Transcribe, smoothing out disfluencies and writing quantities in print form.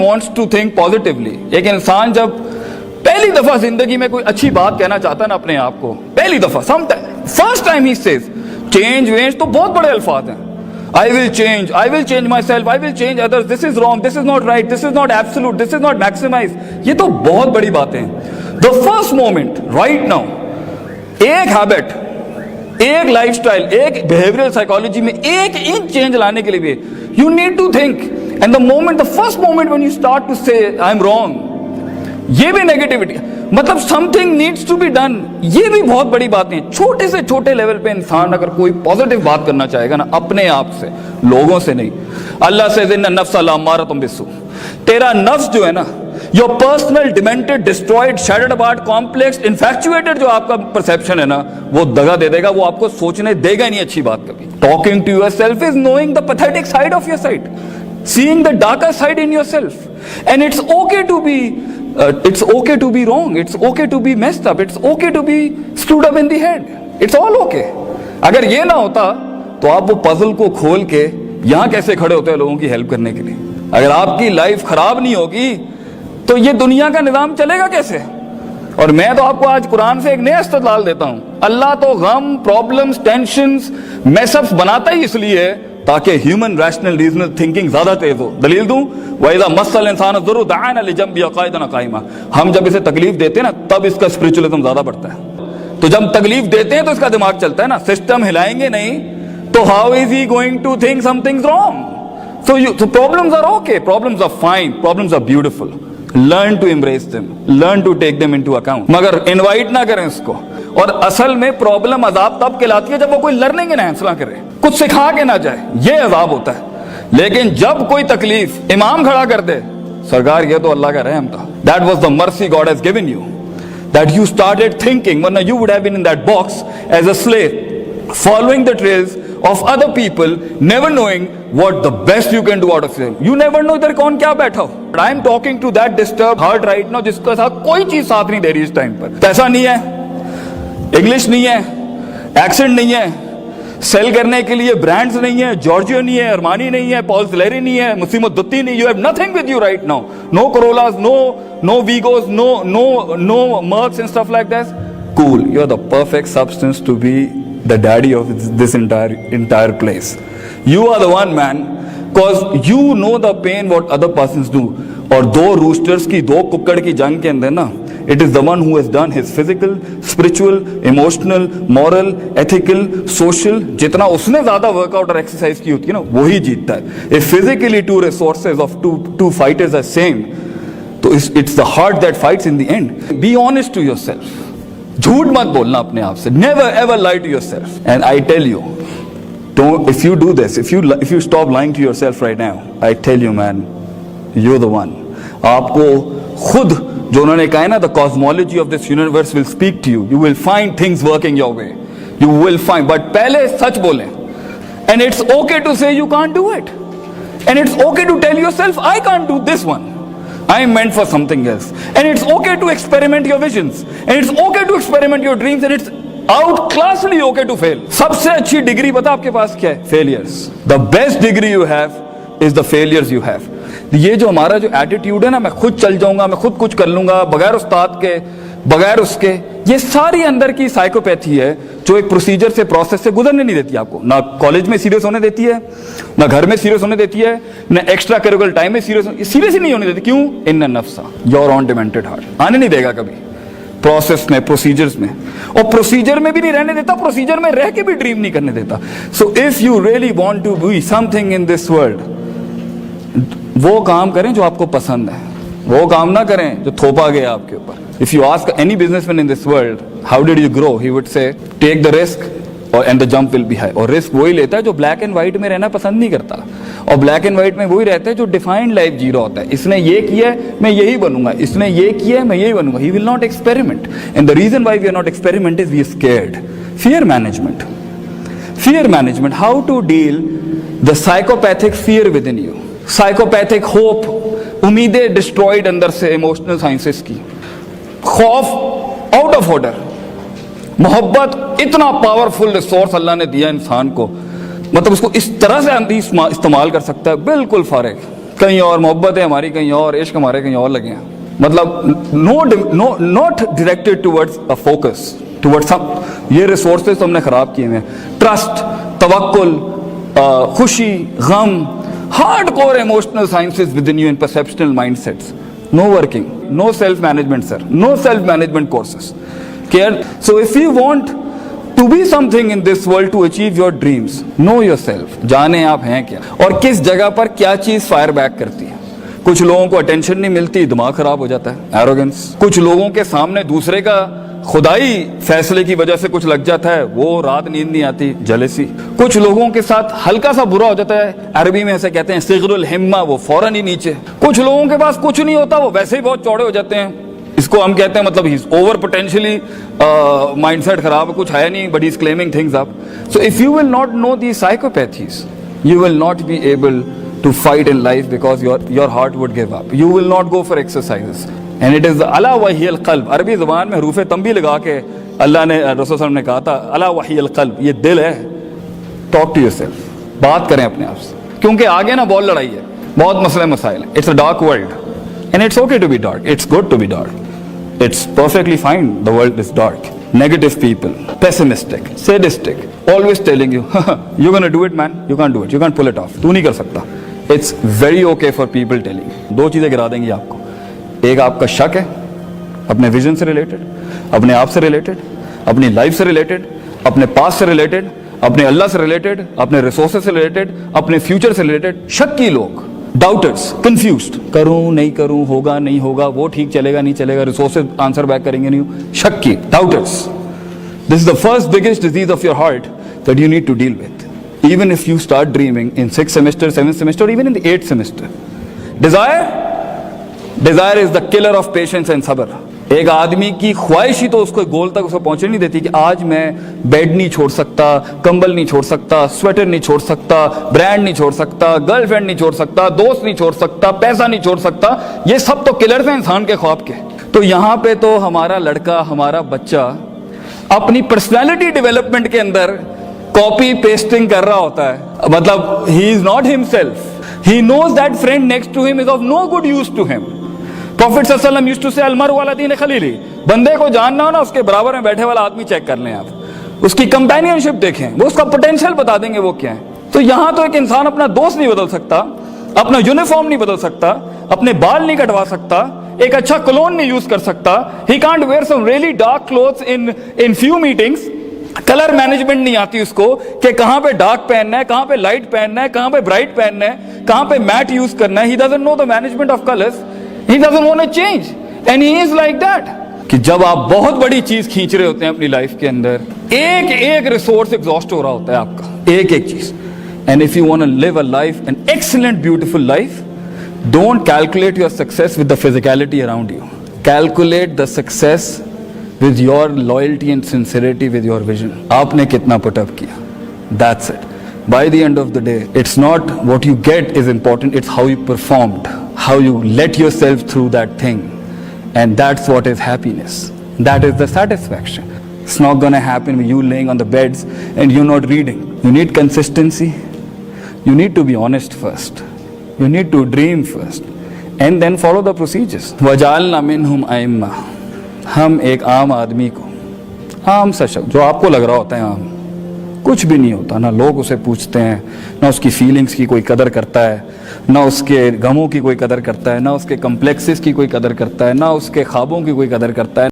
wants to think positively। एक इंसान जब पहली दफा जिंदगी में कोई अच्छी बात कहना चाहता है ना अपने आप को, पहली दफा फर्स्ट टाइम ही सेज चेंज वेंज, तो बहुत बड़े अल्फाज हैं। I will change myself, I will change others, this is wrong, this is not right, this is not absolute, this is not maximize। ये तो बहुत बड़ी बातें हैं। The first moment right now, एक हैबिट, एक लाइफस्टाइल, एक बिहेवियरल साइकोलॉजी में एक इंच चेंज लाने के लिए भी you need to think, and the first moment when you start to say I am wrong, ये भी नेगेटिविटी, मतलब something needs to be done. ये भी बहुत बड़ी बात है। छोटे से छोटे लेवल पे इंसान अगर कोई पॉजिटिव बात करना चाहेगा ना, अपने आप से, लोगों से नहीं। अल्लाह से इन्ना नफ्स लअम्मारतुम बिस्सू, तेरा नफ्स जो है ना, your personal demented, destroyed, shattered apart, complex, infatuated जो आपका परसेप्शन है ना, वो दगा दे देगा, वो आपको सोचने देगा ही नहीं अच्छी बात कभी। Talking to yourself is knowing the pathetic side of your side, seeing the darker side in yourself, and it's okay to be wrong, it's okay to be messed up, it's okay to be screwed up in the head, it's all okay। अगर ये ना होता तो आप वो puzzle को खोल के यहां कैसे खड़े होते हैं लोगों की हेल्प करने के लिए? अगर आपकी लाइफ खराब नहीं होगी तो ये दुनिया का निजाम चलेगा कैसे? और मैं तो आपको आज कुरान से एक नया इस्तेदलाल देता हूं। अल्लाह तो गम, प्रॉब्लम्स, टेंशंस, मेसअप्स बनाता ही इसलिए है ताकि ह्यूमन रैशनल रीजनल थिंकिंग ज्यादा तेज हो। दलील दूं, वइज़ा मस्सल इंसान ज़ुर्रु दअना लिजंबि क़ाइदन क़ाइमा, हम जब इसे तकलीफ देते हैं ना तब इसका स्पिरिचुअलिज्म ज्यादा बढ़ता है। तो जब तकलीफ देते हैं तो इसका दिमाग चलता है ना, सिस्टम हिलाएंगे नहीं तो how is he going to think something wrong? So problems are okay, problems are fine, problems are beautiful, learn to embrace them, learn to take them into account, मगर इनवाइट ना करें इसको। और असल में प्रॉब्लम अजाब तब कहलाती है जब वो कोई लर्निंग एनहांस ना करे, कुछ सिखा के ना जाए, ये अजाब होता है। लेकिन जब कोई तकलीफ इमाम खड़ा कर दे, सरकार ये तो अल्लाह का रहम था, that was the mercy God has given you, that you started thinking, वरना you would have been in that box as a slave, following the trails of other people, never knowing what the best you can do out of them. You never know इधर कौन क्या बैठा हो। I am talking to that disturbed heart right now जिसका साथ कोई चीज साथ नहीं दे रही इस टाइम पर। पैसा नहीं है, इंग्लिश नहीं है, एक्सेंट नहीं है, सेल करने के लिए ब्रांड्स नहीं है, जॉर्जियो नहीं है, अरमानी नहीं है, पॉल सिलेरी नहीं है, मुसीमत दुत्ती नहीं, you have nothing with you right now, no Corollas, no Vigos, no Mercs and stuff like that. Cool, you are the perfect substance to be the daddy of this entire place. You are the one man, cause you know the pain what other persons do। और दो roosters की, दो कुक्कड़ की जंग के अंदर ना, it is the one who has done his physical, spiritual, emotional, moral, ethical, social, जितना उसने ज्यादा वर्कआउट और एक्सरसाइज की होती है ना, वही जीतता है। If physically two resources of two fighters are same, तो it's the heart that fights in the end। Be honest to yourself, झूठ मत बोलना अपने आप से, never ever lie to yourself, and I tell you, don't, if you do this, if you stop lying to yourself right now, I tell you man, you're the one। आपको खुद जो उन्होंने कहा है ना, the cosmology of this universe will speak to you, you will find things working your way, you will find, but पहले सच बोलें, and it's okay to say you can't do it, and it's okay to tell yourself I can't do this one, I am meant for something else, and it's okay to experiment your visions, and it's okay to experiment your dreams, and it's outclassly okay to fail। सबसे अच्छी degree पता आपके पास क्या है? Failures. The best degree you have is the failures you have। ये जो हमारा जो एटीट्यूड है ना, मैं खुद चल जाऊंगा, मैं खुद कुछ कर लूंगा बगैर उस्ताद के, बगैर उसके, ये सारी अंदर की साइकोपैथी है जो एक प्रोसीजर से, प्रोसेस से गुजरने नहीं देती आपको। ना कॉलेज में सीरियस होने देती है, ना घर में सीरियस होने देती है, ना एक्स्ट्रा करिकुलर टाइम में सीरियस ही नहीं होने देती। क्यों? इन्ना नफ्सा, योर ऑन डिमेंटेड हार्ट आने नहीं देगा कभी प्रोसेस में, प्रोसीजर्स में, और प्रोसीजर में भी नहीं रहने देता, प्रोसीजर में रह के भी ड्रीम नहीं करने देता। So if you really want to be something in this world, वो काम करें जो आपको पसंद है, वो काम ना करें जो थोपा गया आपके ऊपर। If you ask any businessman in this world, how did you grow? He would say, take the risk and the jump will be high। और रिस्क वही लेता है जो ब्लैक एंड व्हाइट में रहना पसंद नहीं करता, और ब्लैक एंड व्हाइट में वही रहता है जो डिफाइंड लाइफ जी रहा होता है। इसने ये किया है मैं यही बनूंगा, इसने ये किया है मैं यही बनूंगा। He will not experiment, and the reason why we are not experiment is we are scared। Fear management, how to deal the psychopathic fear within you, psychopathic hope, उम्मीदें डिस्ट्रॉयड अंदर से, इमोशनल साइंसेस की, खौफ out of order, मोहब्बत इतना powerful resource अल्लाह ने दिया इंसान को, मतलब उसको इस तरह से इस्तेमाल कर सकता है, बिल्कुल फारिग, कहीं और मोहब्बत है हमारी, कहीं और इश्क हमारे कहीं और लगे हैं। मतलब not directed towards a focus towards some, ये रिसोर्सेज तो हमने खराब किए हैं। ट्रस्ट, तवक्कुल, खुशी, गम, hard core emotional sciences within you in perceptual mindsets, no working, no self management sir, no self management courses care. So if you want to be something in this world, to achieve your dreams, know yourself, जाने आप हैं क्या और किस जगह पर क्या चीज फायर बैक करती है। कुछ लोगों को अटेंशन नहीं मिलती, दिमाग खराब हो जाता है, एरोगेंस। कुछ लोगों के सामने दूसरे का खुदाई फैसले की वजह से कुछ लग जाता है, वो रात नींद नहीं आती, जेलसी। कुछ लोगों के साथ हल्का सा बुरा हो जाता है, अरबी में ऐसे कहते हैं सिगरुल हिम्मा, वो फौरन ही नीचे। कुछ लोगों के पास कुछ नहीं होता, वो वैसे ही बहुत चौड़े हो जाते हैं, इसको हम कहते हैं मतलब ही ओवर पोटेंशियली माइंडसेट खराब है, कुछ है नहीं, but he is claiming things up. So if you will not know the psychopathies, you will not be able to fight in life, because your heart would give up. You will not go for exercises, and it is अला wheel क़ल्ब। अरबी ज़ुबान में हरूफ़े तंबी लगा के अल्लाह ने, रसूल सल्लल्लाहु अलैहि वसल्लम ने कहा था अला वहील क़ल्ब, ये दिल है। टॉक टू योरसेल्फ, बात करें अपने आप से, क्योंकि आगे ना बहुत लड़ाई है, बहुत मसले मसाइल हैं। It's a dark world and it's okay to be dark, it's good to be dark, it's perfectly fine. The world is dark, negative people, pessimistic, sadistic, always telling you you're gonna do it man, you can't do it, you can't pull it off, तू नहीं कर सकता। It's very okay for people telling you। दो चीजें गिरा देंगी आपको, एक आपका शक है अपने विजन से रिलेटेड, अपने आप से रिलेटेड, अपनी लाइफ से रिलेटेड, अपने पास से रिलेटेड, अपने अल्लाह से रिलेटेड, अपने रिसोर्सेज से रिलेटेड, अपने फ्यूचर से रिलेटेड। शक्की लोग, डाउटर्स, कंफ्यूज्ड, करूं नहीं करूं, होगा नहीं होगा, वो ठीक चलेगा नहीं चलेगा, रिसोर्सेज आंसर बैक करेंगे नहीं, शक्की, doubters. This is the first biggest disease of your heart that you need to deal with, even if you start dreaming in 6th semester, 7th semester, or even in the 8th semester. Desire is the killer of patience and sabr. एक आदमी की ख्वाहिश ही तो उसको गोल तक उसको पहुंचने नहीं देती कि आज मैं बेड नहीं छोड़ सकता, कंबल नहीं छोड़ सकता, स्वेटर नहीं छोड़ सकता, ब्रांड नहीं छोड़ सकता, गर्लफ्रेंड नहीं छोड़ सकता, दोस्त नहीं छोड़ सकता, पैसा नहीं छोड़ सकता। ये सब तो किलर्स हैं इंसान के ख्वाब के। तो यहाँ पे तो हमारा लड़का, हमारा बच्चा अपनी पर्सनैलिटी डेवलपमेंट के अंदर कॉपी पेस्टिंग कर रहा होता है, मतलब he is not himself, he knows that friend next to him is of no good use to him. Prophet सल्लल्लाहु अलैहि वसल्लम यूज्ड टू से अलमरउ अला दीन खलीली, बंदे को जानना हो ना, उसके बराबर में बैठे वाला आदमी चेक कर लें आप, उसकी कंपेनियनशिप देखें, वो उसका पोटेंशियल बता देंगे वो क्या है। तो यहां तो एक इंसान अपना दोस्त नहीं बदल सकता, अपना यूनिफॉर्म नहीं बदल सकता, अपने बाल नहीं कटवा सकता, एक अच्छा कलोन नहीं यूज कर सकता, he can't wear some really dark clothes in few meetings. Colour management नहीं आती उसको कि कहां पे डार्क पहनना है, कहां पे लाइट पहनना है, कहां पे ब्राइट पहनना है, कहां पे मैट यूज करना है। He doesn't know the management of colours, he doesn't want to change, and he is like that. कि जब आप बहुत बड़ी चीज खींच रहे होते हैं अपनी लाइफ के अंदर, एक एक रिसोर्स एग्जॉस्ट हो रहा होता है आपका, एक एक चीज। And if you want to live a life, an excellent beautiful life, don't calculate your success with the physicality around you, calculate the success with your loyalty and sincerity, with your vision. आपने कितना put up किया, that's it. By the end of the day, it's not what you get is important, it's how you performed, how you let yourself through that thing, and that's what is happiness, that is the satisfaction. It's not gonna happen with you laying on the beds and you're not reading. You need consistency, you need to be honest first, you need to dream first, and then follow the procedures. وَجَعَلْنَا مِنْهُمْ أَئِمَّةً, हम एक आम आदमी को, आम सा शब्द जो आपको लग रहा होता है आम, कुछ भी नहीं होता, ना लोग उसे पूछते हैं, ना उसकी फीलिंग्स की कोई कदर करता है, ना उसके गमों की कोई कदर करता है, ना उसके कम्प्लेक्सेस की कोई कदर करता है, ना उसके ख्वाबों की कोई कदर करता है।